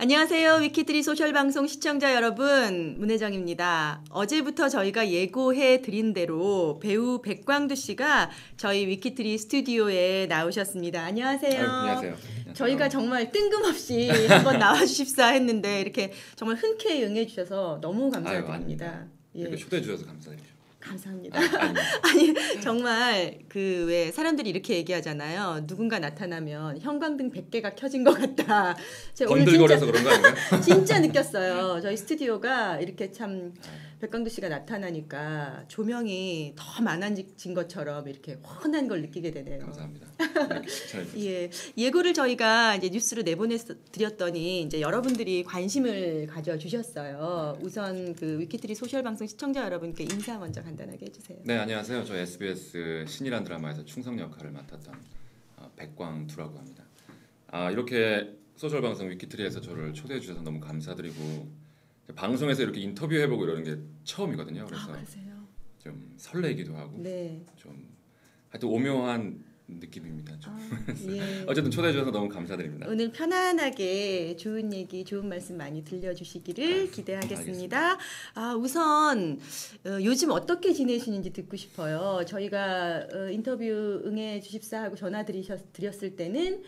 안녕하세요. 위키트리 소셜방송 시청자 여러분, 문혜정입니다. 어제부터 저희가 예고해 드린 대로 배우 백광두 씨가 저희 위키트리 스튜디오에 나오셨습니다. 안녕하세요. 안녕하세요. 저희가 정말 뜬금없이 한번 나와주십사 했는데 이렇게 정말 흔쾌히 응해주셔서 너무 감사드립니다. 이렇게 초대해 주셔서 감사드립니다. 감사합니다. 아니 정말 그 왜 사람들이 이렇게 얘기하잖아요. 누군가 나타나면 형광등 100개가 켜진 것 같다. 번들거려서 그런 거 아닌가요? 진짜 느꼈어요. 저희 스튜디오가 이렇게 참 백광두 씨가 나타나니까 조명이 더 많아진 것처럼 이렇게 환한 걸 느끼게 되네요. 감사합니다. 예, 예고를 저희가 이제 뉴스로 내보내드렸더니 이제 여러분들이 관심을 가져주셨어요. 우선 그 위키트리 소셜 방송 시청자 여러분께 인사 먼저 간단하게 해주세요. 네, 안녕하세요. 저 SBS 신이란 드라마에서 충성 역할을 맡았던 백광두라고 합니다. 이렇게 소셜 방송 위키트리에서 저를 초대해 주셔서 너무 감사드리고. 방송에서 이렇게 인터뷰해보고 이러는 게 처음이거든요. 그래서 좀 설레기도 하고 좀 하여튼 오묘한 느낌입니다. 예. 어쨌든 초대해 주셔서 너무 감사드립니다. 오늘 편안하게 좋은 얘기, 좋은 말씀 많이 들려주시기를 기대하겠습니다. 우선 요즘 어떻게 지내시는지 듣고 싶어요. 저희가 인터뷰 응해 주십사 하고 전화 드렸을 때는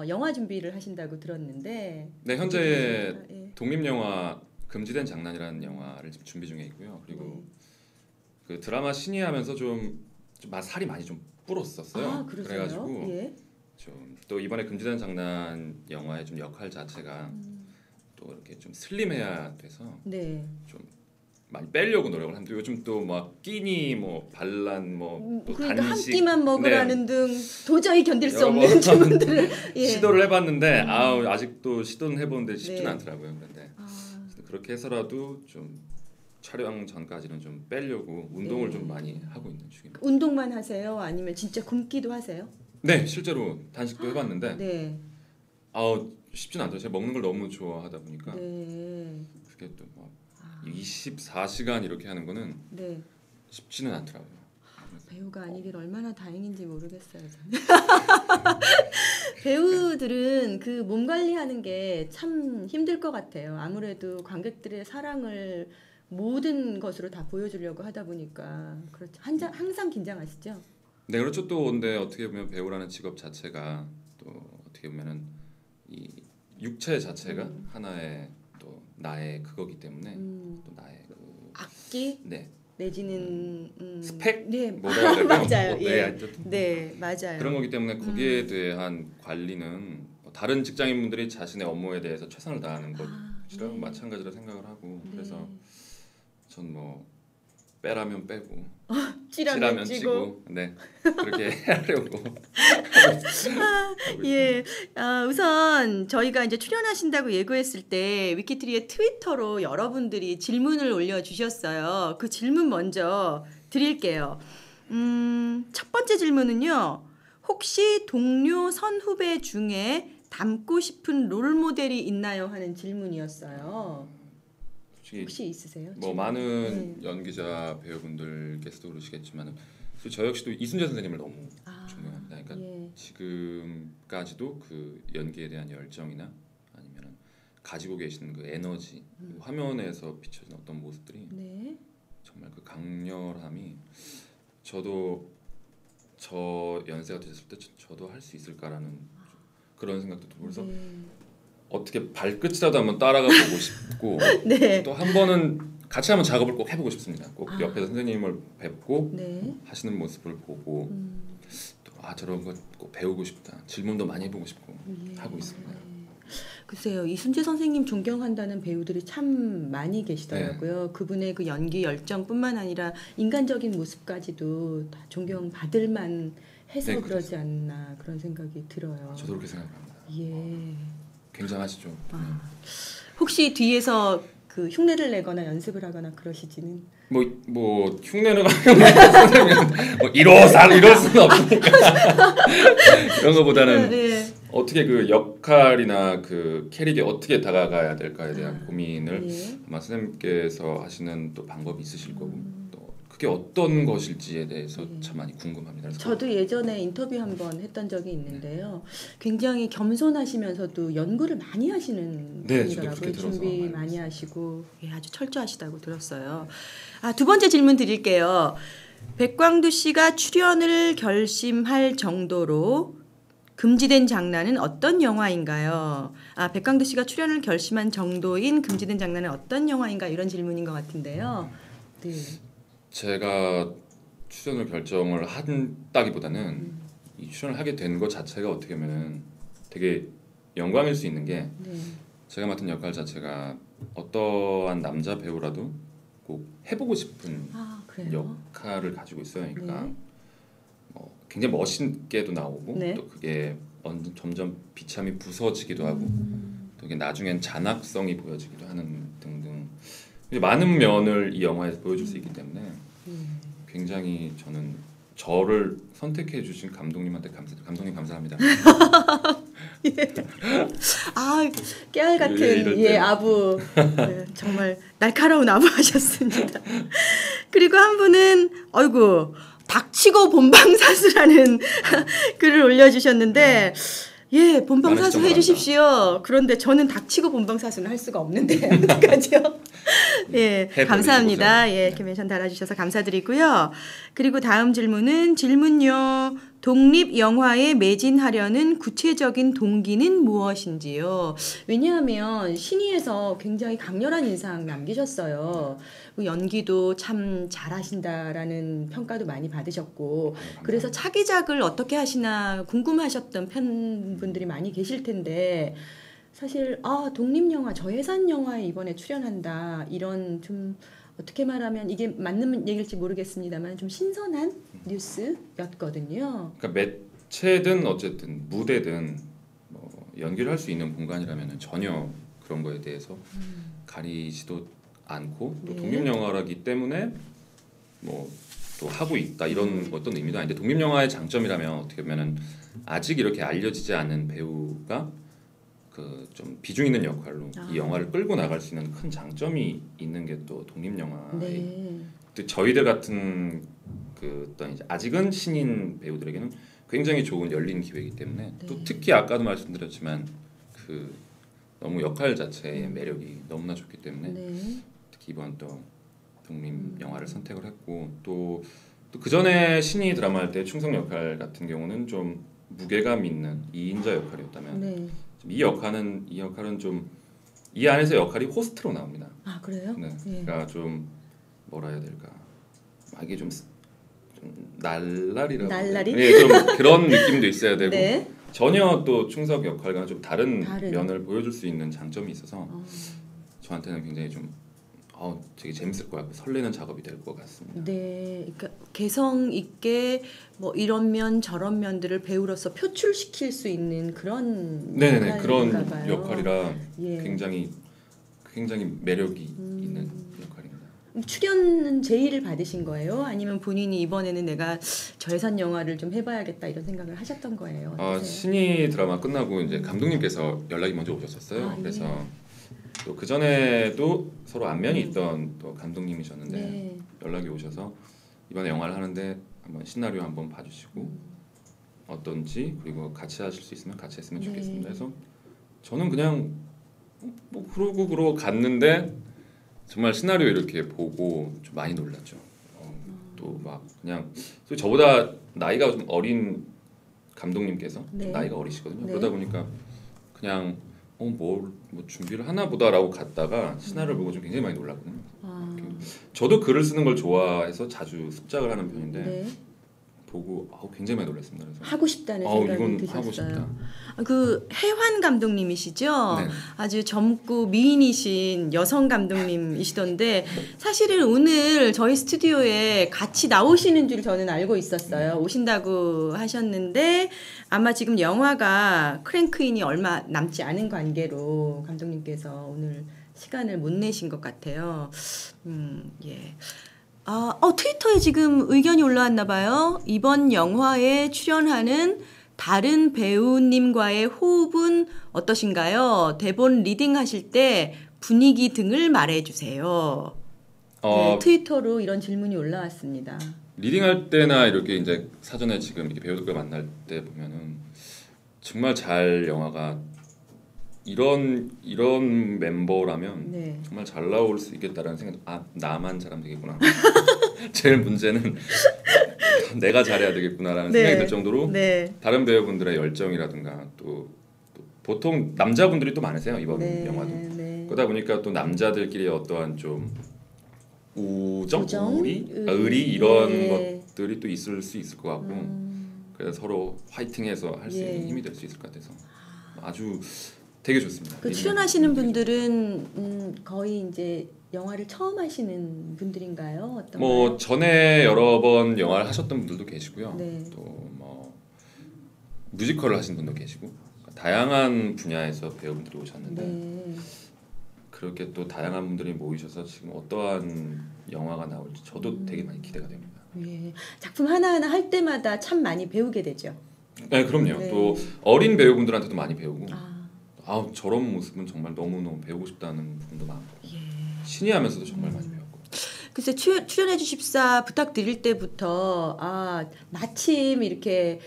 영화 준비를 하신다고 들었는데 네, 현재 독립영화 금지된 장난이라는 영화를 지금 준비 중에 있고요. 그리고 그 드라마 신이 하면서 좀 살이 많이 좀 불었었어요. 그래가지고 좀 또 이번에 금지된 장난 영화의 좀 역할 자체가 또 이렇게 좀 슬림해야 돼서 좀 많이 빼려고 노력을 하는데 요즘 또 막 끼니 뭐 반란 뭐 또 그러니까 단식 한 끼만 먹으라는 등 도저히 견딜 수 없는 질문들을 시도를 해봤는데 아직도 시도는 해보는데 쉽지는 않더라고요. 그런데 그렇게 해서라도 좀 촬영 전까지는 좀 빼려고 운동을 좀 많이 하고 있는 중입니다. 운동만 하세요? 아니면 진짜 굶기도 하세요? 네, 실제로 단식도 해봤는데 쉽지는 않죠. 제가 먹는 걸 너무 좋아하다 보니까 그게 또 막 24시간 이렇게 하는 거는 쉽지는 않더라고요. 배우가 아니길 얼마나 다행인지 모르겠어요. 배우들은 그 몸 관리하는 게 참 힘들 것 같아요. 아무래도 관객들의 사랑을 모든 것으로 다 보여주려고 하다 보니까 그렇죠. 항상 긴장하시죠? 네, 그렇죠. 또 근데 어떻게 보면 배우라는 직업 자체가 또 어떻게 보면은 이 육체 자체가 하나의 또 나의 그거기 때문에 또 나의 그 악기? 내지는 스펙? 맞아요. 맞아요. 그런 거기 때문에 거기에 대한 관리는 다른 직장인분들이 자신의 업무에 대해서 최선을 다하는 것이랑 마찬가지로 생각을 하고 그래서 전 뭐 빼라면 빼고 찌라면 찌고 그렇게 하려고 우선 저희가 이제 출연하신다고 예고했을 때 위키트리의 트위터로 여러분들이 질문을 올려주셨어요. 그 질문 먼저 드릴게요. 첫 번째 질문은요. 혹시 동료 선후배 중에 닮고 싶은 롤모델이 있나요? 하는 질문이었어요. 혹시 있으세요? 뭐 많은 연기자 배우분들께서도 그러시겠지만 저 역시도 이순재 선생님을 너무 존경합니다. 그러니까 지금까지도 그 연기에 대한 열정이나 아니면 가지고 계시는 그 에너지, 그 화면에서 비춰진 어떤 모습들이 정말 그 강렬함이 저도 저 연세가 되셨을 때 저도 할 수 있을까라는 그런 생각도 들고 그래서 어떻게 발끝이라도 한번 따라가 보고 싶고 또 한 번은 같이 한번 작업을 꼭 해보고 싶습니다. 꼭 옆에서 선생님을 뵙고 하시는 모습을 보고 또 저런 거 꼭 배우고 싶다. 질문도 많이 해보고 싶고 하고 있습니다. 글쎄요. 이순재 선생님 존경한다는 배우들이 참 많이 계시더라고요. 그분의 그 연기 열정뿐만 아니라 인간적인 모습까지도 다 존경받을 만해서 그러지 않나 그런 생각이 들어요. 저도 그렇게 생각합니다. 굉장하시죠. 혹시 뒤에서 그 흉내를 내거나 연습을 하거나 그러시지는? 뭐 흉내는 뭐 이럴 수는 없으니까 이런 거보다는 어떻게 그 역할이나 그 캐릭에 어떻게 다가가야 될까에 대한 고민을 아마 선생님께서 하시는 또 방법이 있으실 거고 또 그게 어떤 것일지에 대해서 참 많이 궁금합니다. 그래서 저도 예전에 인터뷰 한번 했던 적이 있는데요. 굉장히 겸손하시면서도 연구를 많이 하시는 분이더라고요. 준비 많이 하시고 아주 철저하시다고 들었어요. 두 번째 질문 드릴게요. 백광두 씨가 출연을 결심할 정도로 금지된 장난은 어떤 영화인가요? 백광두 씨가 출연을 결심한 정도인 금지된 장난은 어떤 영화인가 이런 질문인 것 같은데요. 네. 제가 출연을 결정을 한다기보다는 이 출연을 하게 된 것 자체가 어떻게 보면 되게 영광일 수 있는 게 제가 맡은 역할 자체가 어떠한 남자 배우라도 꼭 해보고 싶은 역할을 가지고 있어요. 그러니까 굉장히 멋있게도 나오고 또 그게 점점 비참이 부서지기도 하고 또 이게 나중엔 잔악성이 보여지기도 하는 등등 많은 면을 이 영화에서 보여줄 수 있기 때문에 굉장히 저는 저를 선택해 주신 감독님한테 감독님 감사합니다. 깨알 같은 아부 정말 날카로운 아부하셨습니다. 그리고 한 분은 닥치고 본방사수라는 글을 올려주셨는데 본방사수 해주십시오. 그런데 저는 닥치고 본방사수는 할 수가 없는데 어떡하죠? 감사합니다. 캐멘션 달아주셔서 감사드리고요. 그리고 다음 질문요. 독립 영화에 매진하려는 구체적인 동기는 무엇인지요? 왜냐하면 신의에서 굉장히 강렬한 인상 남기셨어요. 연기도 참 잘하신다라는 평가도 많이 받으셨고 그래서 차기작을 어떻게 하시나 궁금하셨던 팬분들이 많이 계실 텐데 사실 독립영화 저예산 영화에 이번에 출연한다 이런 좀 어떻게 말하면 이게 맞는 얘기일지 모르겠습니다만 좀 신선한 뉴스였거든요. 그러니까 매체든 어쨌든 무대든 연기를 할 수 있는 공간이라면 전혀 그런 거에 대해서 가리지도 않고 또 독립영화라기 때문에 또 하고 있다 이런 어떤 의미도 아닌데 독립영화의 장점이라면 어떻게 보면은 아직 이렇게 알려지지 않은 배우가 그 좀 비중 있는 역할로 이 영화를 끌고 나갈 수 있는 큰 장점이 있는 게 또 독립영화의 또 저희들 같은 그 어떤 이제 아직은 신인 배우들에게는 굉장히 좋은 열린 기회이기 때문에 또 특히 아까도 말씀드렸지만 그 너무 역할 자체의 매력이 너무나 좋기 때문에 특히 이번 또 독립 영화를 선택을 했고 또 그 전에 신이 드라마 할 때 충성 역할 같은 경우는 좀 무게감 있는 2인자 역할이었다면 이 역할은 좀 이 안에서 역할이 호스트로 나옵니다. 그래요? 그러니까 좀 뭐라 해야 될까? 이게 좀 날라리라고 좀 그런 느낌도 있어야 되고 전혀 또 충석 역할과는 좀 다른 면을 보여줄 수 있는 장점이 있어서 저한테는 굉장히 좀 되게 재밌을 것 같고 설레는 작업이 될 것 같습니다. 그러니까 개성 있게 이런 면 저런 면들을 배우로서 표출시킬 수 있는 그런 그런 역할이라 굉장히 매력이 있는 역할입니다. 출연은 제의를 받으신 거예요? 아니면 본인이 이번에는 내가 저예산 영화를 좀 해봐야겠다 이런 생각을 하셨던 거예요? 신이 드라마 끝나고 이제 감독님께서 연락이 먼저 오셨었어요. 그래서 또 그 전에도 서로 안면이 있던 또 감독님이셨는데 연락이 오셔서 이번에 영화를 하는데 한번 시나리오 한번 봐주시고 어떤지 그리고 같이 하실 수 있으면 같이 했으면 좋겠습니다. 그래서 저는 그냥 그러고 갔는데 정말 시나리오 이렇게 보고 좀 많이 놀랐죠. 또 막 그냥 저보다 나이가 좀 어린 감독님께서 좀 나이가 어리시거든요. 그러다 보니까 그냥 뭐 준비를 하나 보다라고 갔다가 시나리오를 보고 좀 굉장히 많이 놀랐거든요. 저도 글을 쓰는 걸 좋아해서 자주 습작을 하는 편인데 보고 굉장히 많이 놀랐습니다. 그래서 하고 싶다는 생각이 이건 드셨어요. 하고 싶다. 그 해환 감독님이시죠? 아주 젊고 미인이신 여성 감독님이시던데 사실은 오늘 저희 스튜디오에 같이 나오시는 줄 저는 알고 있었어요. 오신다고 하셨는데 아마 지금 영화가 크랭크인이 얼마 남지 않은 관계로 감독님께서 오늘 시간을 못 내신 것 같아요. 트위터에 지금 의견이 올라왔나 봐요. 이번 영화에 출연하는 다른 배우님과의 호흡은 어떠신가요? 대본 리딩 하실 때 분위기 등을 말해주세요. 네, 트위터로 이런 질문이 올라왔습니다. 리딩할 때나 이렇게 이제 사전에 지금 이렇게 배우들과 만날 때 보면은 정말 잘 영화가 이런 멤버라면 네. 정말 잘 나올 수 있겠다라는 생각. 나만 잘하면 되겠구나. 제일 문제는 내가 잘해야 되겠구나라는 네. 생각이 들 정도로 네. 다른 배우분들의 열정이라든가 또 보통 남자분들이 또 많으세요 이번 네. 영화도. 네. 그러다 보니까 또 남자들끼리 어떠한 좀 우정, 의리 이런 네. 것들이 또 있을 수 있을 것 같고 그래서 서로 화이팅해서 할 수 있는 힘이 될 수 있을 것 같아서 아주 되게 좋습니다. 그 출연하시는 분들은 거의 이제 영화를 처음 하시는 분들인가요? 어떤가요? 뭐 전에 여러 번 영화를 하셨던 분들도 계시고요. 네. 또 뭐 뮤지컬을 하신 분도 계시고 다양한 분야에서 배우분들이 오셨는데 네. 그렇게 또 다양한 분들이 모이셔서 지금 어떠한 영화가 나올지 저도 되게 많이 기대가 됩니다. 예. 작품 하나하나 할 때마다 참 많이 배우게 되죠. 네, 그럼요. 네. 또 어린 배우분들한테도 많이 배우고 저런 모습은 정말 너무너무 배우고 싶다는 부분도 많고 신이 하면서도 정말 많이 배웠고. 글쎄 출연해 주십사 부탁드릴 때부터 마침 이렇게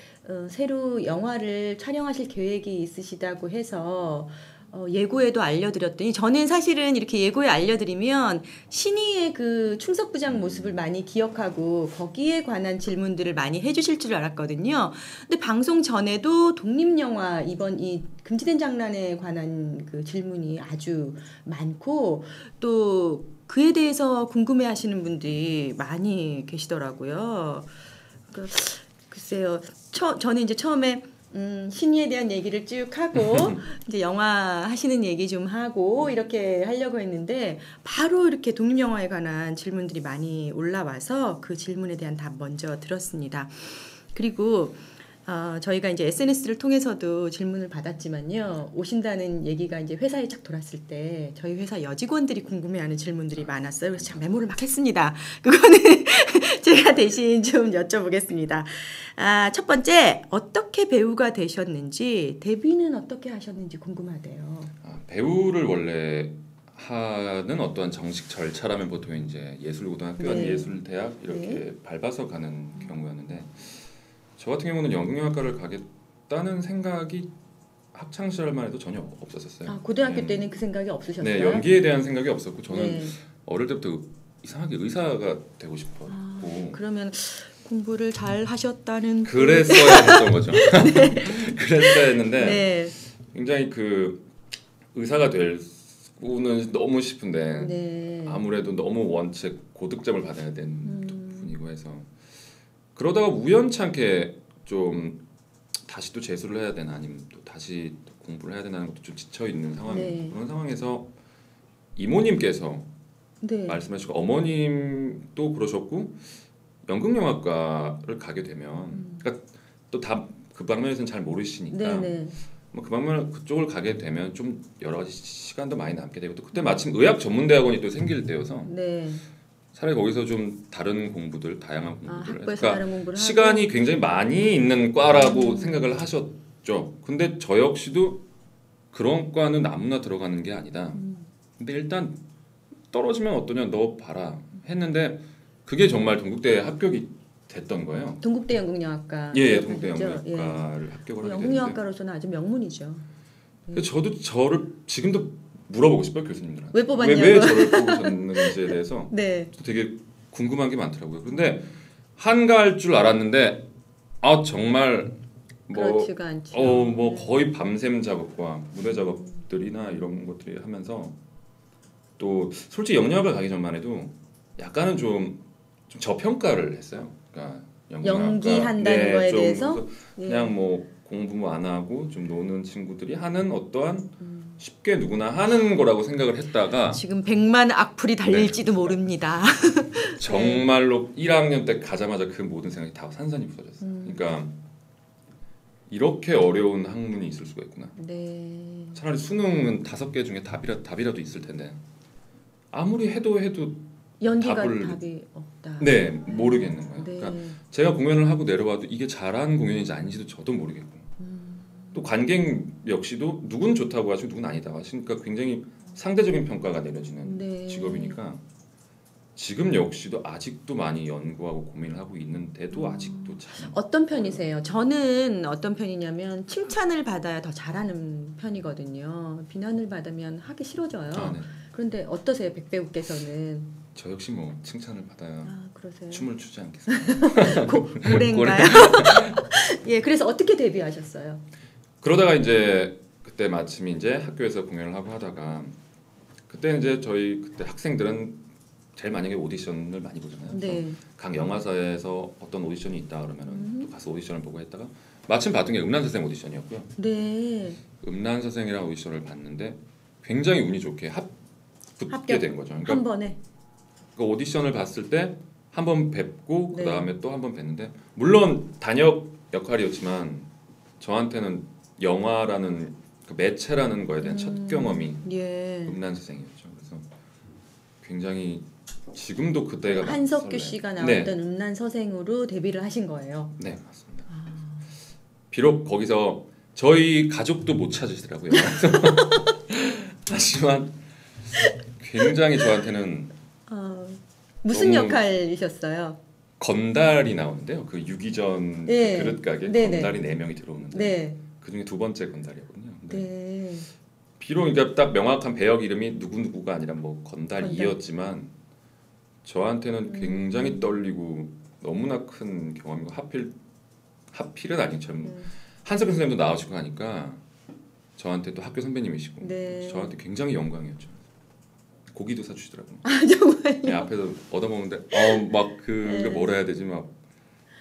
새로 영화를 촬영하실 계획이 있으시다고 해서 예고에도 알려드렸더니 저는 사실은 이렇게 예고에 알려드리면 신이의 그 충석부장 모습을 많이 기억하고 거기에 관한 질문들을 많이 해주실 줄 알았거든요. 근데 방송 전에도 독립영화 이번 이 금지된 장난에 관한 그 질문이 아주 많고 또 그에 대해서 궁금해하시는 분들이 많이 계시더라고요. 글쎄요, 저는 이제 처음에 신이에 대한 얘기를 쭉 하고 이제 영화 하시는 얘기 좀 하고 이렇게 하려고 했는데 바로 이렇게 독립영화에 관한 질문들이 많이 올라와서 그 질문에 대한 답 먼저 들었습니다. 그리고 저희가 이제 SNS를 통해서도 질문을 받았지만요. 오신다는 얘기가 이제 회사에 착 돌았을 때 저희 회사 여직원들이 궁금해하는 질문들이 많았어요. 그래서 제가 메모를 막 했습니다. 그거는 제가 대신 좀 여쭤보겠습니다. 첫 번째, 어떻게 배우가 되셨는지, 데뷔는 어떻게 하셨는지 궁금하대요. 배우를 원래 하는 어떠한 정식 절차라면 보통 이제 예술고등학교 아니면 예술대학 이렇게 밟아서 가는 경우였는데 저 같은 경우는 연극영화과를 가겠다는 생각이 학창 시절만 해도 전혀 없었어요. 고등학교 때는 그 생각이 없으셨어요? 네, 연기에 대한 생각이 없었고 저는 어릴 때부터 이상하게 의사가 되고 싶었고. 그러면 공부를 잘 하셨다는 그랬어야 했던 거죠. 그랬어야 했는데 굉장히 그 의사가 될 수는 너무 싶은데 아무래도 너무 원체 고득점을 받아야 되는 부분이고 해서 그러다가 우연찮게 좀 다시 또 재수를 해야 되나 아니면 또 다시 공부를 해야 되나는 것도 좀 지쳐 있는 상황이에요. 그런 상황에서 이모님께서 말씀하시고 어머님도 그러셨고 연극영화과를 가게 되면 그러니까 또 다 그 방면에서는 잘 모르시니까 뭐 그 방면 그쪽을 가게 되면 좀 여러 가지 시간도 많이 남게 되고 또 그때 마침 의학 전문대학원이 또 생길 때여서 차라리 거기서 좀 다른 공부들 다양한 공부들 그러니까 시간이 굉장히 많이 있는 과라고 생각을 하셨죠. 근데 저 역시도 그런 과는 아무나 들어가는 게 아니다. 근데 일단 떨어지면 어떠냐 너 봐라 했는데 그게 정말 동국대에 합격이 됐던 거예요. 동국대 연극영화과. 예, 동국대 연극영화과를 합격을 하게 됐는데 연극영화과로서는 아주 명문이죠. 저도 저를 지금도 물어보고 싶어요 교수님들한테. 왜 뽑았냐고. 왜 저를 뽑으셨는지에 대해서 네. 되게 궁금한 게 많더라고요. 근데 한가할 줄 알았는데 정말 그렇지가 않죠. 뭐 거의 밤샘 작업과 무대 작업들이나 이런 것들이 하면서 또 솔직히 영역을 가기 전만 해도 약간은 좀 저평가를 했어요. 그러니까 연기한다는 거에 대해서 그냥 뭐 공부 안 하고 좀 노는 친구들이 하는 어떠한 쉽게 누구나 하는 거라고 생각을 했다가 지금 100만 악플이 달릴지도 모릅니다. 정말로 1학년 때 가자마자 그 모든 생각이 다 산산이 부서졌어요. 그러니까 이렇게 어려운 학문이 있을 수가 있구나. 차라리 수능은 5개 중에 답이라도 있을 텐데 아무리 해도 연기가 답이 없다. 네, 모르겠는 거예요. 그러니까 제가 공연을 하고 내려와도 이게 잘한 공연인지 아닌지도 저도 모르겠고 또 관객 역시도 누군 좋다고 하시고 누군 아니다고 하시니까 굉장히 상대적인 평가가 내려지는 직업이니까 지금 역시도 아직도 많이 연구하고 고민을 하고 있는데도 아직도 참 어떤 편이세요? 저는 어떤 편이냐면 칭찬을 받아야 더 잘하는 편이거든요. 비난을 받으면 하기 싫어져요. 네. 그런데 어떠세요, 백배우께서는? 저 역시 뭐 칭찬을 받아야 그러세요? 춤을 추지 않겠습니까? 고래인가요? 예, 그래서 어떻게 데뷔하셨어요? 그러다가 이제 그때 마침 이제 학교에서 공연을 하고 하다가 그때 이제 저희 그때 학생들은 제일 만약에 오디션을 많이 보잖아요. 네. 각 영화사에서 어떤 오디션이 있다 그러면은 또 가서 오디션을 보고 했다가 마침 봤던 게 음란사생 오디션이었고요. 네. 음란사생이라는 오디션을 봤는데 굉장히 운이 좋게 붙게 된 거죠. 그러니까 한 번에. 그 오디션을 봤을 때 한 번 뵙고 네. 그 다음에 또 한 번 뵀는데 물론 단역 역할이었지만 저한테는 영화라는 그 매체라는 거에 대한 첫 경험이 예. 음란사생이었죠. 그래서 굉장히 지금도 그때가 한석규 씨가 나왔던 네. 음란서생으로 데뷔를 하신 거예요. 네, 맞습니다. 비록 거기서 저희 가족도 못 찾으시더라고요. 하지만 굉장히 저한테는 무슨 역할이셨어요? 건달이 나오는데요. 그 유기전 네. 그 그릇 가게 네네. 건달이 4명이 들어오는데 네. 그 중에 두 번째 건달이었거든요. 네. 비록 그러니까 딱 명확한 배역 이름이 누구누구가 아니라 뭐 건달이었지만 저한테는 굉장히 떨리고 너무나 큰 경험이고 하필은 아니처럼 한석규 선생님도 나오시고 하니까 저한테 또 학교 선배님이시고 네. 저한테 굉장히 영광이었죠. 고기도 사주시더라고요. 정말요? 네, 앞에서 얻어먹는데 막 네. 뭐라 해야 되지 막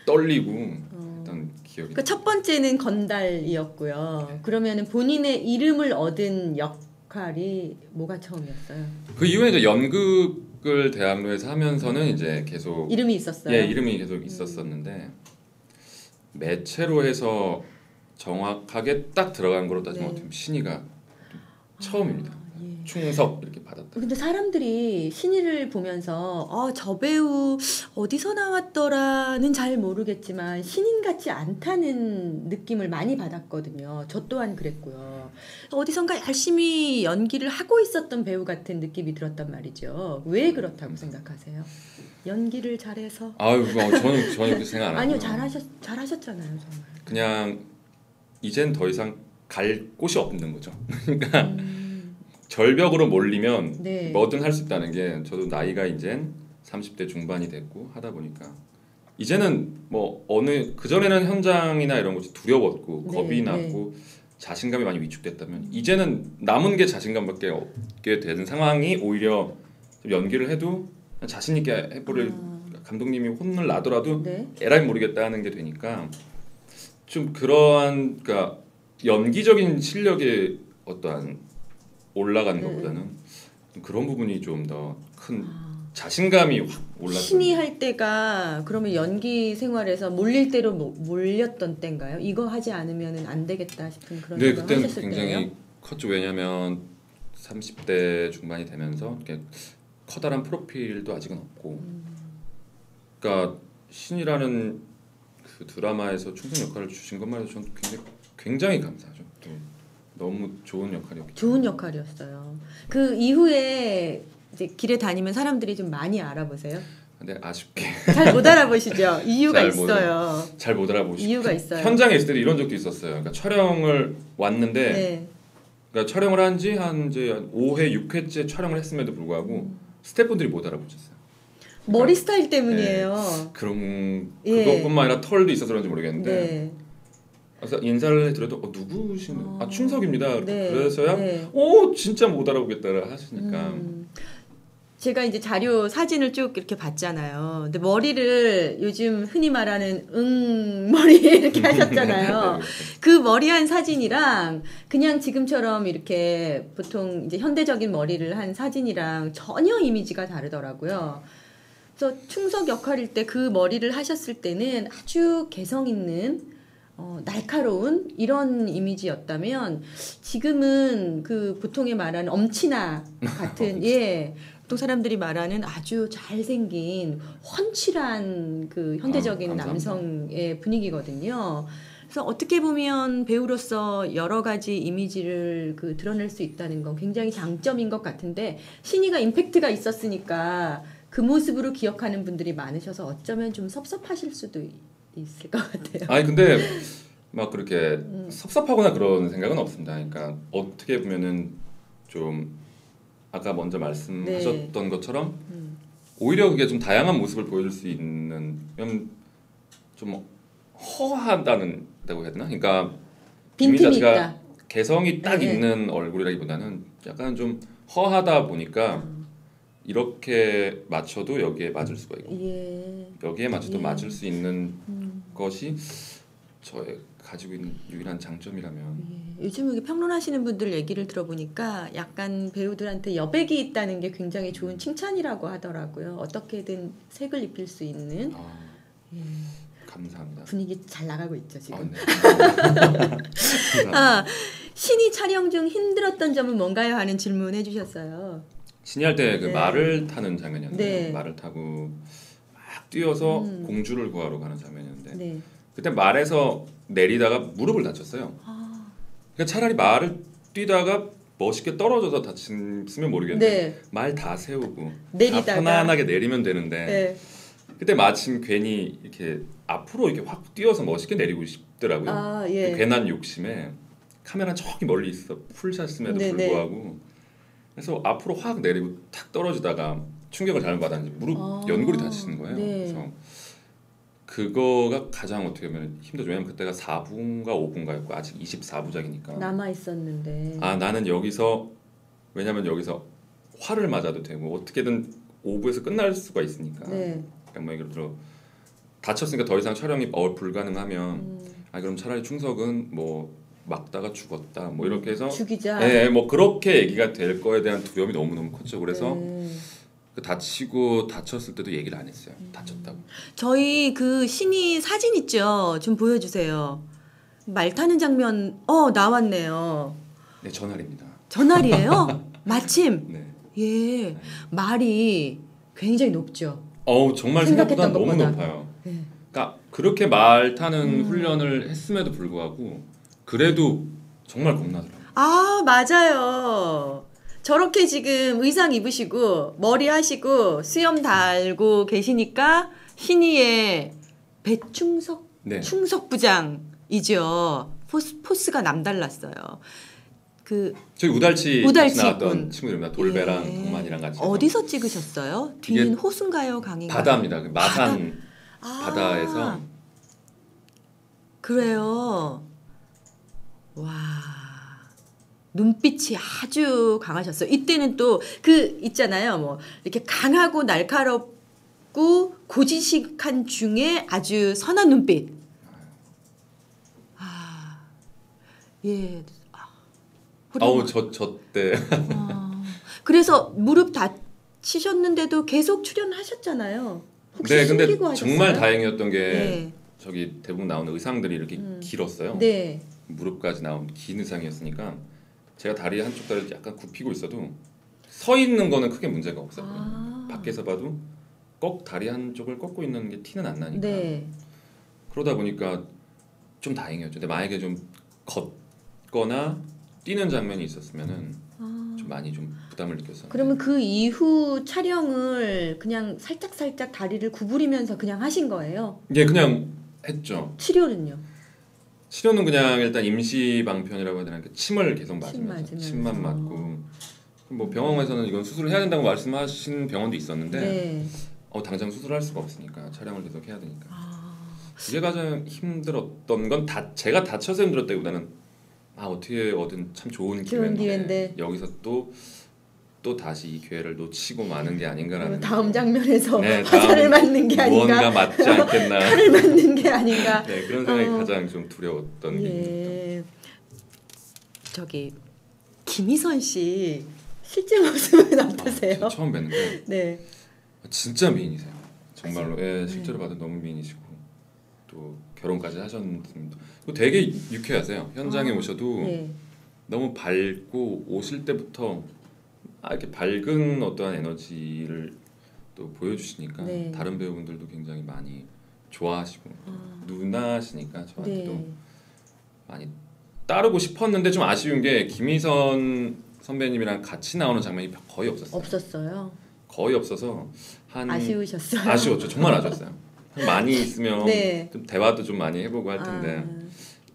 떨리고 했던 기억이. 그러니까 첫 번째는 건달이었고요. 그러면은 본인의 이름을 얻은 역할이 뭐가 처음이었어요? 그 이후에 이제 연극을 대학로에서 하면서는 이제 계속 이름이 있었어요. 예, 이름이 계속 있었었는데 매체로 해서 정확하게 딱 들어간 거로 따지면 어떻게 보면 신의가 처음입니다. 예. 충석 이렇게 받았다. 근데 사람들이 신의를 보면서 저 배우 어디서 나왔더라는 잘 모르겠지만 신인 같지 않다는 느낌을 많이 받았거든요. 저 또한 그랬고요. 어디선가 열심히 연기를 하고 있었던 배우 같은 느낌이 들었단 말이죠. 왜 그렇다고 생각하세요? 연기를 잘해서? 아유, 저는 그렇게 생각 안 하고요. 아니요, 잘하셨잖아요, 정말. 그냥 이젠 더 이상 갈 곳이 없는 거죠. 그러니까 절벽으로 몰리면 네. 뭐든 할 수 있다는 게 저도 나이가 이젠 30대 중반이 됐고 하다 보니까 이제는 뭐 그전에는 현장이나 이런 것이 두려웠고 겁이 났고 자신감이 많이 위축됐다면 이제는 남은 게 자신감밖에 없게 되는 상황이 오히려 연기를 해도 자신 있게 해버릴 감독님이 혼을 나더라도 에라이 모르겠다 하는 게 되니까 좀 그러한 그러니까 연기적인 실력의 어떠한 올라가는 것보다는 그런 부분이 좀 더 큰 자신감이 확 올랐어요. 신이 할 때가 그러면 연기 생활에서 몰릴 대로 몰렸던 때인가요? 이거 하지 않으면 안 되겠다 싶은 그런 네, 생각 하셨을 그때는 때예요? 굉장히 컸죠. 왜냐하면 30대 중반이 되면서 이렇게 커다란 프로필도 아직은 없고 그러니까 신이라는 그 드라마에서 충성 역할을 주신 것만 해도 저는 굉장히 감사하죠. 너무 좋은 역할이었기 때문에. 좋은 역할이었어요. 그 이후에 이제 길에 다니면 사람들이 좀 많이 알아보세요? 근데 아쉽게 잘 못 알아보시죠? 이유가 있어요. 잘 못 알아보시죠. 이유가 있어요. 현장에 있을 때도 이런 적도 있었어요. 그러니까 촬영을 왔는데 그러니까 촬영을 한 지 한 이제 5회, 6회째 촬영을 했음에도 불구하고 스태프분들이 못 알아보셨어요. 그러니까, 머리 스타일 때문이에요. 그것뿐만 아니라 털도 있어서 그런지 모르겠는데 그래서 인사를 해드려도 누구신? 충석입니다. 그래서야 진짜 못 알아보겠다 하시니까 제가 이제 자료 사진을 쭉 이렇게 봤잖아요. 근데 머리를 요즘 흔히 말하는 머리 이렇게 하셨잖아요. 그 머리한 사진이랑 그냥 지금처럼 이렇게 보통 이제 현대적인 머리를 한 사진이랑 전혀 이미지가 다르더라고요. 그래서 충석 역할일 때 그 머리를 하셨을 때는 아주 개성 있는 날카로운 이런 이미지였다면 지금은 그 보통의 말하는 엄친아 같은 보통 사람들이 말하는 아주 잘생긴 훤칠한 그 현대적인 남성의 분위기거든요. 그래서 어떻게 보면 배우로서 여러 가지 이미지를 드러낼 수 있다는 건 굉장히 장점인 것 같은데 신이가 임팩트가 있었으니까 그 모습으로 기억하는 분들이 많으셔서 어쩌면 좀 섭섭하실 수도 있을 것 같아요. 아니 근데 막 그렇게 섭섭하거나 그런 생각은 없습니다. 그러니까 어떻게 보면은 좀 아까 먼저 말씀하셨던 네. 것처럼 오히려 그게 좀 다양한 모습을 보여줄 수 있는 좀 허하다고 해야 되나? 그러니까 빈틈이 김희자가 있다. 개성이 딱 네. 있는 얼굴이라기보다는 약간 좀 허하다 보니까 이렇게 맞춰도 여기에 맞을 수가 있고 예. 여기에 맞춰도 예. 맞을 수 있는 것이 저의 가지고 있는 유일한 장점이라면 예. 요즘 이렇게 평론하시는 분들 얘기를 들어보니까 약간 배우들한테 여백이 있다는 게 굉장히 좋은 칭찬이라고 하더라고요. 어떻게든 색을 입힐 수 있는. 예. 감사합니다. 분위기 잘 나가고 있죠 지금. 네. 신이 촬영 중 힘들었던 점은 뭔가요? 하는 질문 해주셨어요. 신이 할 때 그 네. 말을 타는 장면이었는데 네. 말을 타고 막 뛰어서 공주를 구하러 가는 장면이었는데 네. 그때 말에서 내리다가 무릎을 다쳤어요. 그러니까 차라리 말을 뛰다가 멋있게 떨어져서 다쳤으면 모르겠는데 네. 말 다 세우고 내리다가. 다 편안하게 내리면 되는데 네. 그때 마침 괜히 이렇게 앞으로 이렇게 확 뛰어서 멋있게 내리고 싶더라고요. 예. 그 괜한 욕심에 카메라 저기 멀리 있어 풀샷임에도 네네. 불구하고 그래서 앞으로 확 내리고 탁 떨어지다가 충격을 잘못 받았는지 무릎 연골이 다치는 거예요. 네. 그래서 그거가 가장 어떻게 보면 힘들죠. 왜냐면 그때가 4부인가 5부인가였고 아직 24부작이니까 남아 있었는데. 나는 여기서 왜냐면 여기서 화를 맞아도 되고 어떻게든 5부에서 끝날 수가 있으니까 네. 그러니까 뭐 예를 들어 다쳤으니까 더 이상 촬영이 불가능하면 그럼 차라리 충석은 뭐 막다가 죽었다 뭐 이렇게 해서 죽이자. 네, 뭐 그렇게 얘기가 될 거에 대한 두려움이 너무너무 컸죠. 그래서 네. 그 다쳤을 때도 얘기를 안 했어요. 다쳤다고. 저희 그 신이 사진 있죠? 좀 보여주세요. 말 타는 장면 나왔네요. 네, 전날입니다. 전날이에요? 마침. 네. 예. 말이 굉장히 높죠. 정말 생각했던 생각보다 너무 것보다. 높아요. 네. 그러니까 그렇게 말 타는 훈련을 했음에도 불구하고 그래도 정말 겁나더라고요. 맞아요. 저렇게 지금 의상 입으시고 머리 하시고 수염 달고 계시니까 신이의 배충석 네. 충석부장이죠. 포스가 남달랐어요. 저희 우달치 우달치 나왔던 군. 친구들입니다. 돌배랑 예. 동만이랑 같이 해서. 어디서 찍으셨어요? 뒤는 호수인가요, 강인가요? 바다입니다. 그 마산 바다에서 그래요. 와. 눈빛이 아주 강하셨어요. 이때는 또 그 있잖아요. 뭐 이렇게 강하고 날카롭고 고지식한 중에 아주 선한 눈빛. 예. 저 때. 그래서 무릎 다치셨는데도 계속 출연하셨잖아요. 혹시 네, 근데 숨기고 하셨어요? 정말 다행이었던 게 네. 저기 대부분 나오는 의상들이 이렇게 길었어요. 네. 무릎까지 나온 긴 의상이었으니까 제가 다리 한쪽 다리를 약간 굽히고 있어도 서 있는 거는 크게 문제가 없었거든요. 밖에서 봐도 다리 한쪽을 꺾고 있는 게 티는 안 나니까. 네. 그러다 보니까 좀 다행이었죠. 근데 만약에 좀 걷거나 뛰는 장면이 있었으면은 좀 많이 좀 부담을 느꼈어요. 그러면 그 이후 촬영을 그냥 살짝 다리를 구부리면서 그냥 하신 거예요? 예, 그냥 했죠. 치료는요? 치료는 그냥 일단 임시 방편이라고 해야 되나 침을 계속 맞으면서 침만 맞고 뭐 병원에서는 이건 수술을 해야 된다고 말씀하신 병원도 있었는데 네. 당장 수술할 수가 없으니까 촬영을 계속 해야 되니까 그게 가장 힘들었던 건 제가 다쳐서 힘들었다기보다는 어떻게 얻은 참 좋은 기회인데 여기서 또 다시 이 기회를 놓치고 마는 게 아닌가라는 다음 장면에서 네, 화살을 맞는 게 아닌가 무언가 맞지 않겠나 칼을 맞는 게 아닌가 네, 그런 생각이 가장 좀 두려웠던 게 있었죠. 저기 김희선 씨 실제 모습은 어떠세요? 처음 뵀는데 네. 진짜 미인이세요. 정말로 실제로 봐도 너무 미인이시고 또 결혼까지 하셨습니다. 되게 유쾌하세요. 현장에 오셔도 너무 밝고 오실 때부터 이렇게 밝은 어떠한 에너지를 또 보여주시니까 다른 배우분들도 굉장히 많이 좋아하시고 누나시니까 저한테도 많이 따르고 싶었는데 좀 아쉬운 게 김희선 선배님이랑 같이 나오는 장면이 거의 없었어요. 없었어요. 거의 없어서 아쉬우셨어요? 아쉬웠죠. 정말 아쉬웠어요. 많이 있으면 네. 좀 대화도 좀 많이 해보고 할 텐데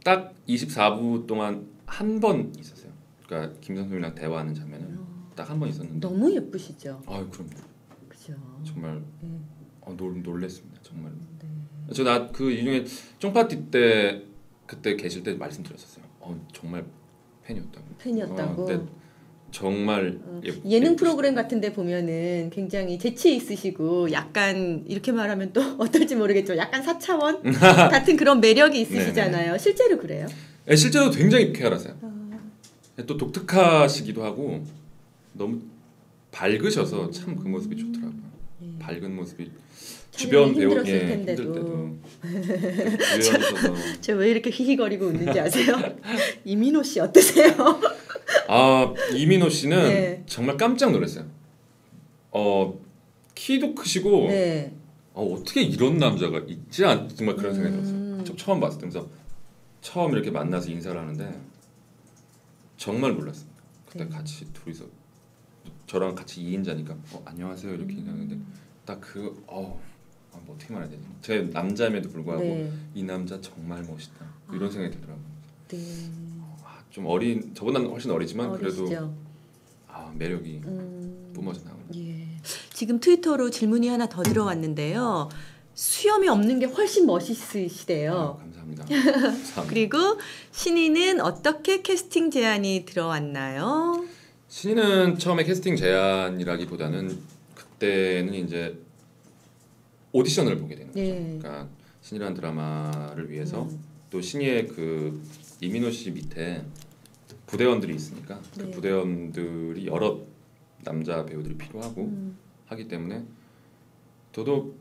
딱 24부 동안 한 번 있었어요. 그러니까 김선수님이랑 대화하는 장면은 딱 한 번 있었는데 너무 예쁘시죠? 아유 그럼요. 그죠. 정말 놀랬습니다. 정말. 네. 저 그 이중에 쫑파티 때 그때 계실 때 말씀드렸었어요. 정말 팬이었다고. 팬이었다고. 근데 정말 예능 프로그램 같은데 보면은 굉장히 재치 있으시고 약간 이렇게 말하면 또 어떨지 모르겠지만 약간 사차원 같은 그런 매력이 있으시잖아요. 실제로 그래요? 네, 실제로 굉장히 쾌활하세요. 또 독특하시기도 하고 너무 밝으셔서 참 그 모습이 좋더라고요. 밝은 모습이 주변 배우 힘들 때도 저 왜 이렇게 히히거리고 웃는지 아세요? 이민호 씨 어떠세요? 이민호 씨는 네. 정말 깜짝 놀랐어요. 키도 크시고 네. 어떻게 이런 남자가 있지? 정말 그런 생각이 들었어요. 처음 봤을 때 그래서 처음 이렇게 만나서 인사를 하는데 정말 몰랐습니다. 그때 같이 둘이서 저랑 같이 2인자니까 안녕하세요 이렇게 인사하는데 딱 뭐 어떻게 말해야 되지? 제 남자임에도 불구하고 네. 이 남자 정말 멋있다 이런 생각이 들더라고요. 네. 좀 저보다는 훨씬 어리지만 어리시죠? 그래도 매력이 뿜어져 나오는. 예. 지금 트위터로 질문이 하나 더 들어왔는데요. 수염이 없는 게 훨씬 멋있으시대요. 감사합니다. 감사합니다. 그리고 신인은 어떻게 캐스팅 제안이 들어왔나요? 신인은 처음에 캐스팅 제안이라기보다는 그때는 이제 오디션을 보게 되는 거죠. 네. 그러니까 신이라는 드라마를 위해서 또 신이의 그 이민호 씨 밑에 부대원들이 있으니까 그 부대원들이 여러 남자 배우들이 필요하고 하기 때문에 저도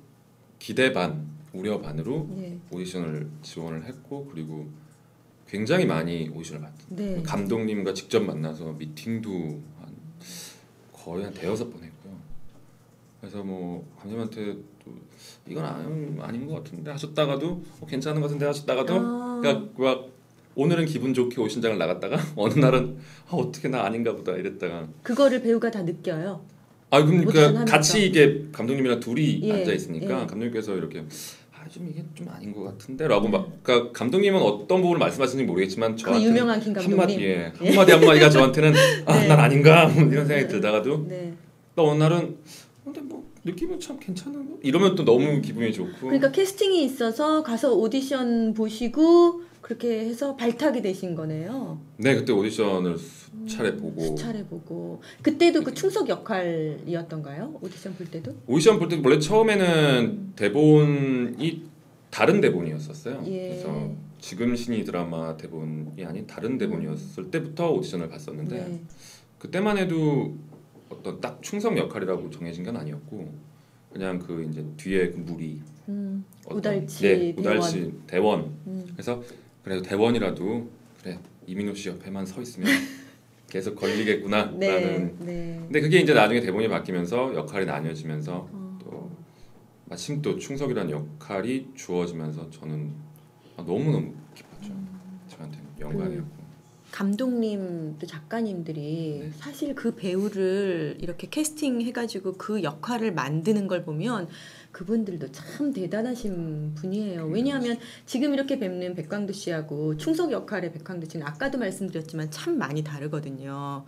기대 반 우려 반으로 오디션을 지원을 했고 그리고 굉장히 많이 오디션을 봤죠. 감독님과 직접 만나서 미팅도 거의 한 대여섯 번 했고요. 그래서 뭐 감독님한테 또 이건 아닌 것 같은데 하셨다가도 괜찮은 것 같은데 하셨다가도 그러니까 막 오늘은 기분 좋게 오신장을 나갔다가 어느 날은 어떻게 나 아닌가 보다 이랬다가 그거를 배우가 다 느껴요. 그러니까 같이 이게 감독님이랑 둘이 앉아 있으니까 감독님께서 이렇게 좀 이게 좀 아닌 것 같은데라고 막 그러니까 감독님은 어떤 부분을 말씀하시는지 모르겠지만 저한테 유명한 김 감독님 한마디가 저한테는 난 아닌가 이런 생각이 들다가도 또 어느 날은 근데 뭐 느낌은 참 괜찮은 거 이러면 또 너무 기분이 좋고 그러니까 캐스팅이 있어서 가서 오디션 보시고 그렇게 해서 발탁이 되신 거네요. 네, 그때 오디션을 수차례 보고 그때도 그 충석 역할이었던가요? 오디션 볼 때도? 오디션 볼 때도 원래 처음에는 대본이 다른 대본이었었어요. 그래서 지금 신이 드라마 대본이 아닌 다른 대본이었을 때부터 오디션을 봤었는데 그때만 해도 어떤 딱 충성 역할이라고 정해진 건 아니었고 그냥 그 이제 뒤에 그 무리 우달치 대원 그래서 그래도 대원이라도 그래 이민호 씨 옆에만 서 있으면 계속 걸리겠구나라는 근데 그게 이제 나중에 대본이 바뀌면서 역할이 나뉘어지면서 또 마침 또 충석이라는 역할이 주어지면서 저는 너무너무 기뻤죠. 저한테는 영광이었고 감독님 또 작가님들이 사실 그 배우를 이렇게 캐스팅해가지고 그 역할을 만드는 걸 보면 그분들도 참 대단하신 분이에요. 왜냐하면 지금 이렇게 뵙는 백광두 씨하고 충석 역할의 백광두 씨는 아까도 말씀드렸지만 참 많이 다르거든요.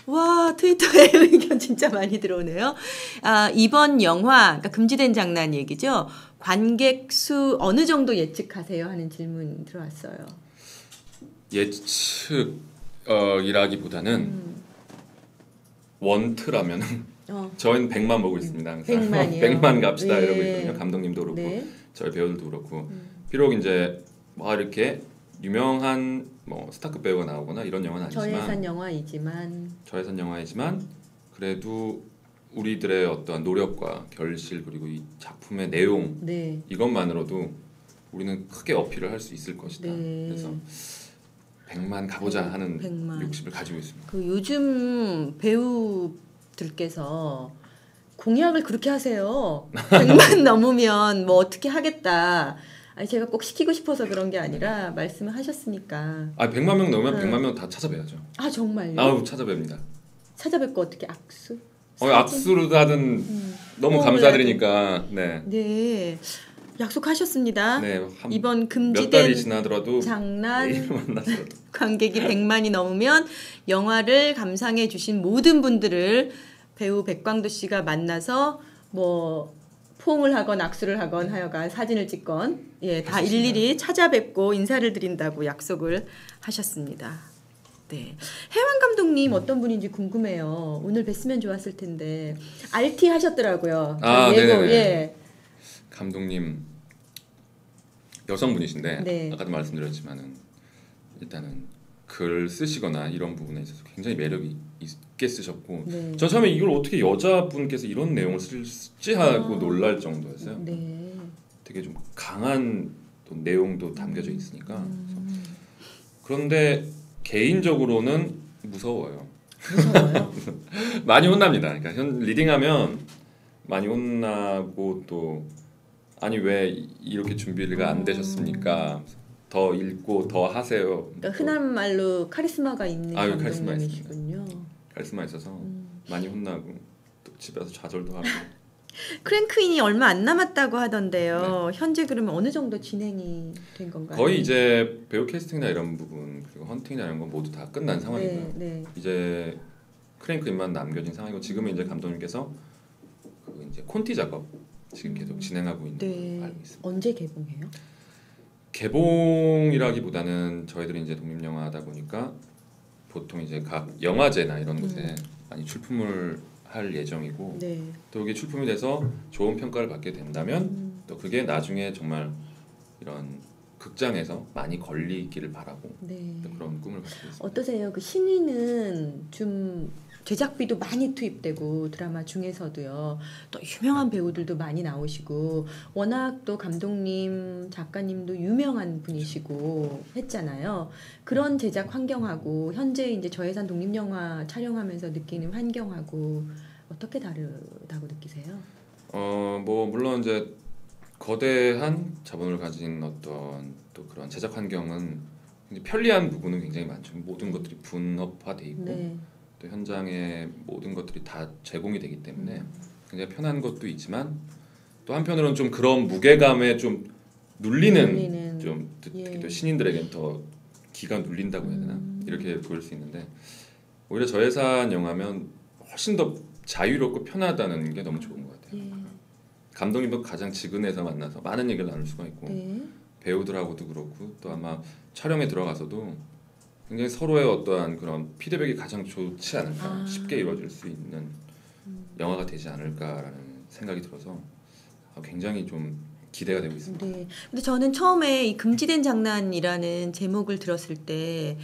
와, 트위터에 의견 진짜 많이 들어오네요. 이번 영화, 그러니까 금지된 장난 얘기죠. 관객 수 어느 정도 예측하세요? 하는 질문 들어왔어요. 예측이라기보다는 원트라면은 저희는 100만 보고 있습니다. 100만 갑시다 이러고 있거든요. 감독님도 그렇고 저희 배우들도 그렇고 비록 이제 뭐 이렇게 유명한 뭐 스타급 배우가 나오거나 이런 영화는 아니지만 저예산 영화이지만 그래도 우리들의 어떠한 노력과 결실 그리고 이 작품의 내용 이것만으로도 우리는 크게 어필을 할 수 있을 것이다. 그래서 100만 가보자 하는 100만. 욕심을 가지고 있습니다. 그 요즘 배우들께서 공약을 그렇게 하세요. 100만 넘으면 뭐 어떻게 하겠다. 아니 제가 꼭 시키고 싶어서 그런 게 아니라 말씀을 하셨으니까. 100만 명 넘으면 100만 명 다 찾아뵈야죠. 정말요? 찾아뵙니다. 찾아뵙고 어떻게 악수? 악수로든 너무 감사드리니까 네. 약속하셨습니다. 네, 이번 금지된 몇 달이 지나더라도 장난 만나서라도 관객이 100만이 넘으면 영화를 감상해 주신 모든 분들을 배우 백광도 씨가 만나서 뭐 포옹을 하건 악수를 하건 하여간 사진을 찍건 다 일일이 찾아뵙고 인사를 드린다고 약속을 하셨습니다. 네. 해완 감독님 어떤 분인지 궁금해요. 오늘 뵀으면 좋았을 텐데 RT 하셨더라고요. 예고. 감독님 여성분이신데 아까도 말씀드렸지만은 일단은 글 쓰시거나 이런 부분에 있어서 굉장히 매력이 있게 쓰셨고 전 처음에 이걸 어떻게 여자분께서 이런 내용을 쓸지 하고 놀랄 정도였어요. 되게 좀 강한 또 내용도 담겨져 있으니까 그런데 개인적으로는 무서워요. 많이 혼납니다. 그러니까 리딩하면 많이 혼나고 또 아니 왜 이렇게 준비가 안 되셨습니까? 더 읽고 더 하세요. 그러니까 흔한 말로 카리스마가 있는 감독님이시군요. 카리스마 있어서 많이 혼나고 또 집에서 좌절도 하고. 크랭크인이 얼마 안 남았다고 하던데요. 현재 그러면 어느 정도 진행이 된 건가요? 거의 이제 배우 캐스팅이나 이런 부분 그리고 헌팅이나 이런 건 모두 다 끝난 상황이고요. 이제 크랭크인만 남겨진 상황이고 지금은 이제 감독님께서 그 이제 콘티 작업 지금 계속 진행하고 있는 걸로 알고 있습니다. 언제 개봉해요? 개봉이라기보다는 저희들이 이제 독립영화다 보니까 보통 이제 각 영화제나 이런 곳에 많이 출품을 할 예정이고 또 이게 출품이 돼서 좋은 평가를 받게 된다면 또 그게 나중에 정말 이런 극장에서 많이 걸리기를 바라고 또 그런 꿈을 가지고 있습니다. 어떠세요? 그 신인은 좀 제작비도 많이 투입되고 드라마 중에서도요. 또 유명한 배우들도 많이 나오시고 워낙 또 감독님, 작가님도 유명한 분이시고 했잖아요. 그런 제작 환경하고 현재 이제 저예산 독립영화 촬영하면서 느끼는 환경하고 어떻게 다르다고 느끼세요? 뭐 물론 이제 거대한 자본을 가진 어떤 또 그런 제작 환경은 편리한 부분은 굉장히 많죠. 모든 것들이 분업화돼 있고 또 현장에 모든 것들이 다 제공이 되기 때문에 굉장히 편한 것도 있지만 또 한편으로는 좀 그런 무게감에 좀 눌리는 좀 특히 또 신인들에겐 더 기가 눌린다고 해야 되나 이렇게 보일 수 있는데 오히려 저예산 영화면 훨씬 더 자유롭고 편하다는 게 너무 좋은 것 같아요. 감독님도 가장 직은해서 만나서 많은 얘기를 나눌 수가 있고 배우들하고도 그렇고 또 아마 촬영에 들어가서도 굉장히 서로의 어떠한 그런 피드백이 가장 좋지 않을까 쉽게 이루어질 수 있는 영화가 되지 않을까라는 생각이 들어서 굉장히 좀 기대가 되고 있습니다. 근데 저는 처음에 이 금지된 장난이라는 제목을 들었을 때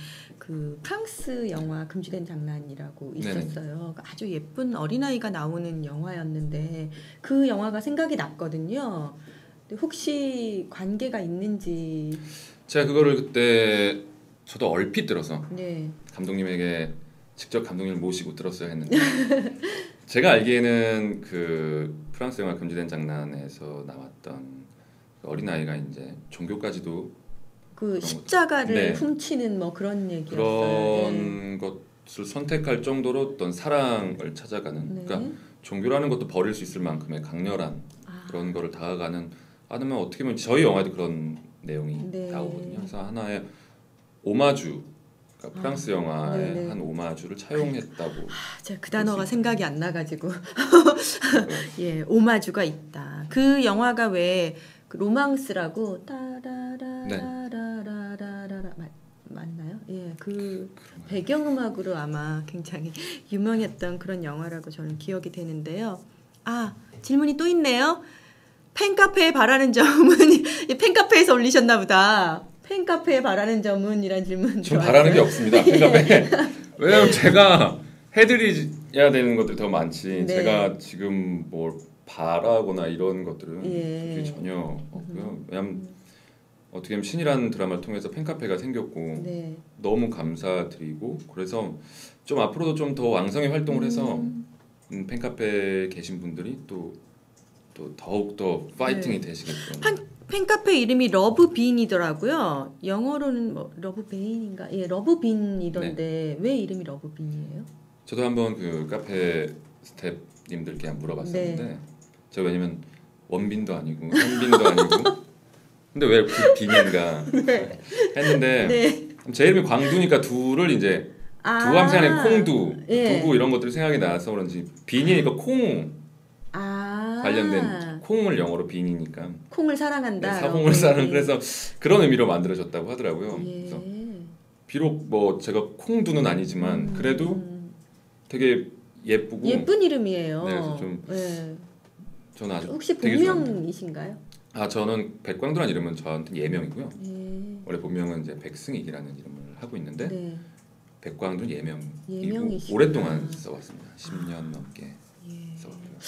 그 프랑스 영화 금지된 장난이라고 있었어요. 아주 예쁜 어린아이가 나오는 영화였는데 그 영화가 생각이 났거든요. 근데 혹시 관계가 있는지 제가 그거를 그때 저도 얼핏 들어서 감독님에게 직접 감독님을 모시고 들었어야 했는데 제가 알기에는 그 프랑스 영화 금지된 장난에서 나왔던 그 어린아이가 이제 종교까지도 그 십자가를 훔치는 뭐 그런 얘기였어요. 그런 것을 선택할 정도로 어떤 사랑을 찾아가는 그러니까 종교라는 것도 버릴 수 있을 만큼의 강렬한 그런 거를 다가가는 아니면 어떻게 보면 저희 영화에도 그런 내용이 나오거든요. 그래서 하나의 오마주 그러니까 프랑스 영화의 한 오마주를 차용했다고. 제가 그 단어가 생각이 안 나가지고 오마주가 있다. 그 영화가 왜 그 로망스라고 따라라라라라라 맞나요? 그 배경음악으로 아마 굉장히 유명했던 그런 영화라고 저는 기억이 되는데요. 질문이 또 있네요. 팬카페에 바라는 점은 팬카페에서 올리셨나 보다. 팬카페에 바라는 점은 이란 질문 좀 바라는 게 없습니다. 팬카페. 왜냐면 제가 해드려야 되는 것들이 더 많지 제가 지금 뭘 바라거나 이런 것들은 전혀 없고요. 왜냐면 어떻게 보면 신이라는 드라마를 통해서 팬카페가 생겼고 너무 감사드리고 그래서 좀 앞으로도 좀 더 왕성히 활동을 해서 팬카페에 계신 분들이 또 더욱 더 파이팅이 되시겠죠. 팬카페 이름이 러브빈이더라고요. 영어로는 뭐 러브베인인가? 러브빈이던데 왜 이름이 러브빈이에요? 저도 한번 그 카페 스텝 님들께 한번 물어봤었는데 네. 제가 왜냐면 원빈도 아니고 현빈도 아니고 근데 왜 빈인가 네. 했는데 네. 제 이름이 광두니까 두를 이제 두하면 생각나는 콩두, 예. 두부 이런 것들이 생각이 나서 그런지 빈이니까 콩 관련된 콩을 영어로 빈이니까 콩을 사랑한다. 네, 사공을 사랑 그래서 그런 의미로 만들어졌다고 하더라고요. 예. 그래서 비록 뭐 제가 콩두는 아니지만 그래도 되게 예쁘고 예쁜 이름이에요. 네, 그래서 좀 저는 아주 혹시 본명이신가요? 저는 백광두라는 이름은 저한테 예명이고요. 원래 본명은 이제 백승익이라는 이름을 하고 있는데 네. 백광두는 예명이고 오랫동안 써왔습니다. 10년 넘게 써왔고요.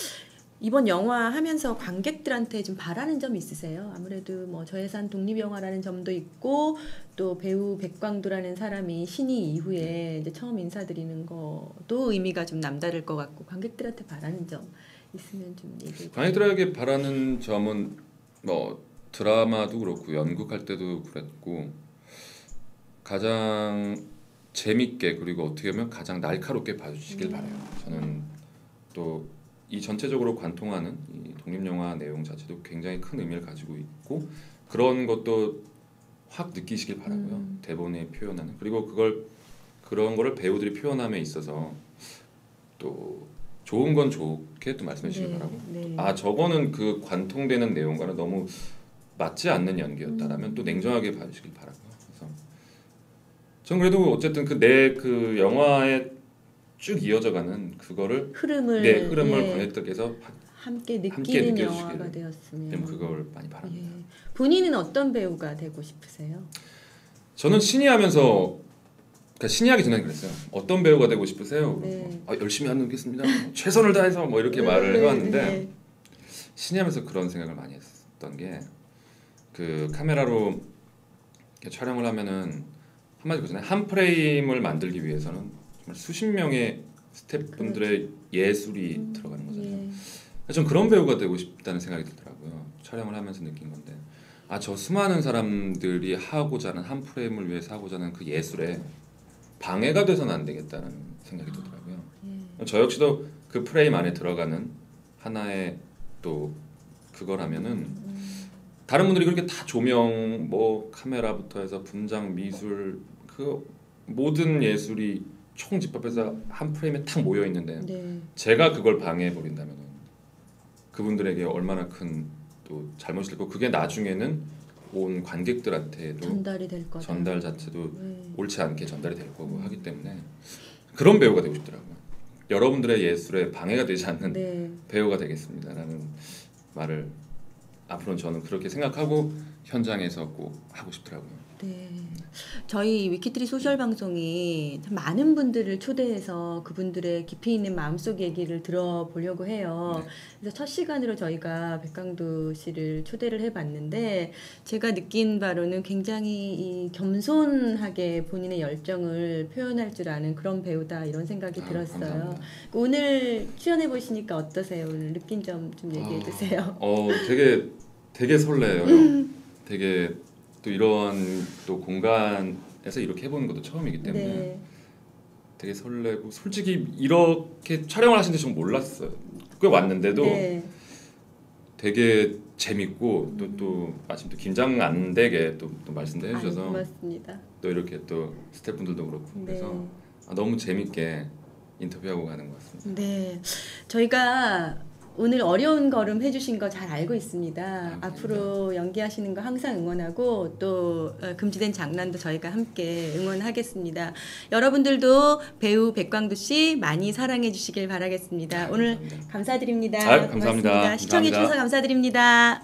이번 영화 하면서 관객들한테 좀 바라는 점 있으세요? 아무래도 뭐 저예산 독립영화라는 점도 있고 또 배우 백광두라는 사람이 신의 이후에 이제 처음 인사드리는 것도 의미가 좀 남다를 것 같고 관객들한테 바라는 점 있으면 좀 얘기해. 관객들에게 바라는 점은 뭐 드라마도 그렇고 연극할 때도 그랬고 가장 재밌게 그리고 어떻게 보면 가장 날카롭게 봐주시길 바라요. 저는 또 이 전체적으로 관통하는 이 독립영화 내용 자체도 굉장히 큰 의미를 가지고 있고 그런 것도 확 느끼시길 바라고요. 대본에 표현하는 그리고 그런 거를 배우들이 표현함에 있어서 또 좋은 건 좋게 또 말씀해 주시길 바라고 저거는 그 관통되는 내용과는 너무 맞지 않는 연기였다라면 또 냉정하게 봐주시길 바라고요. 그래서 전 그래도 어쨌든 그 영화에 쭉 이어져가는 그거를 흐름을 관객들께서 함께 느끼는 영화가 되었으면 그걸 많이 바랍니다. 예. 본인은 어떤 배우가 되고 싶으세요? 저는 신이 하면서 신이 하기 전에 그랬어요. 어떤 배우가 되고 싶으세요? 열심히 하겠습니다. 최선을 다해서 뭐 이렇게 말을 해왔는데 신이 하면서 그런 생각을 많이 했었던 게 그 카메라로 촬영을 하면은 한마디로 그잖아요. 한 프레임을 만들기 위해서는 정말 수십 명의 스태프분들의 예술이 들어가는 거잖아요. 전 그런 배우가 되고 싶다는 생각이 들더라고요. 촬영을 하면서 느낀 건데 저 수많은 사람들이 하고자 하는 한 프레임을 위해서 하고자 하는 그 예술에 방해가 돼서는 안 되겠다는 생각이 들더라고요. 저 역시도 그 프레임 안에 들어가는 하나의 또 그거라면은 다른 분들이 그렇게 다 조명, 뭐 카메라부터 해서 분장, 미술 그 모든 예술이 총집합해서 한 프레임에 탁 모여 있는데 제가 그걸 방해해 버린다면 그분들에게 얼마나 큰 또 잘못일 거고 그게 나중에는 온 관객들한테도 전달이 될 거다. 전달 자체도 옳지 않게 전달이 될 거고 하기 때문에 그런 배우가 되고 싶더라고요. 여러분들의 예술에 방해가 되지 않는 배우가 되겠습니다라는 말을 앞으로는 저는 그렇게 생각하고 현장에서 꼭 하고 싶더라고요. 네, 저희 위키트리 소셜 방송이 참 많은 분들을 초대해서 그분들의 깊이 있는 마음속 얘기를 들어보려고 해요. 그래서 첫 시간으로 저희가 백광두 씨를 초대를 해봤는데 제가 느낀 바로는 굉장히 이 겸손하게 본인의 열정을 표현할 줄 아는 그런 배우다 이런 생각이 들었어요. 감사합니다. 오늘 출연해 보시니까 어떠세요? 오늘 느낀 점 좀 얘기해 주세요. 되게 설레요. 되게 또 이런 또 공간에서 이렇게 해보는 것도 처음이기 때문에 되게 설레고 솔직히 이렇게 촬영을 하시는데 좀 몰랐어요. 꽤 왔는데도 되게 재밌고 또 마침 또 긴장 안 되게 또 말씀도 해주셔서 고맙습니다. 또 이렇게 또 스태프분들도 그렇고 그래서 너무 재밌게 인터뷰하고 가는 것 같습니다. 네, 저희가 오늘 어려운 걸음 해주신 거 잘 알고 있습니다. 앞으로 연기하시는 거 항상 응원하고 또 금지된 장난도 저희가 함께 응원하겠습니다. 여러분들도 배우 백광두 씨 많이 사랑해 주시길 바라겠습니다. 오늘 감사드립니다. 감사합니다. 시청해 주셔서 감사드립니다.